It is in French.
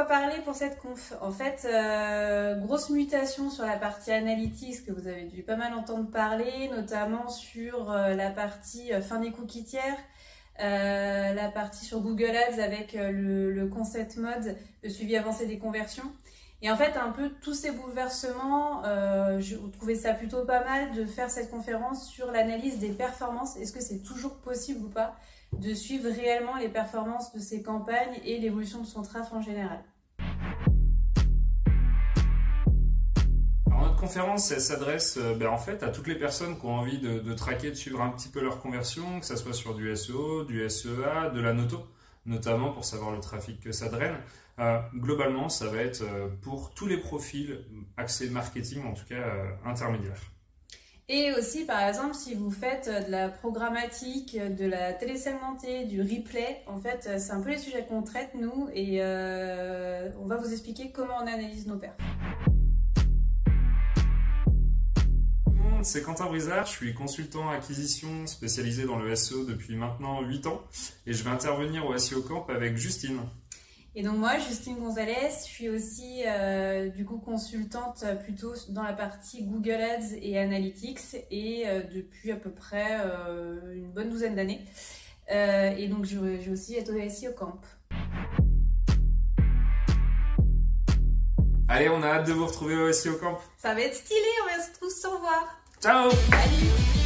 quoi parler pour cette conf? En fait, grosse mutation sur la partie analytics que vous avez dû pas mal entendre parler, notamment sur la partie fin des cookies tiers, la partie sur Google Ads avec le concept mode, le suivi avancé des conversions. Et en fait, un peu tous ces bouleversements, je trouvais ça plutôt pas mal de faire cette conférence sur l'analyse des performances. Est-ce que c'est toujours possible ou pas de suivre réellement les performances de ces campagnes et l'évolution de son traffic en général? Alors, notre conférence, elle s'adresse en fait à toutes les personnes qui ont envie de traquer, de suivre un petit peu leur conversion, que ce soit sur du SEO, du SEA, de la noto, notamment pour savoir le trafic que ça draine. Globalement, ça va être pour tous les profils axés marketing, en tout cas intermédiaire. Et aussi, par exemple, si vous faites de la programmatique, de la télésegmentée, du replay, en fait, c'est un peu les sujets qu'on traite, nous, et on va vous expliquer comment on analyse nos perfs. C'est Quentin Brizard, je suis consultant acquisition spécialisé dans le SEO depuis maintenant 8 ans et je vais intervenir au SEO Camp avec Justine. Et donc moi, Justine Gonzalez, je suis aussi du coup consultante plutôt dans la partie Google Ads et Analytics et depuis à peu près une bonne douzaine d'années. Et donc je vais aussi être au SEO Camp. Allez, on a hâte de vous retrouver au SEO Camp. Ça va être stylé, on va tous se revoir. Ciao! Salut!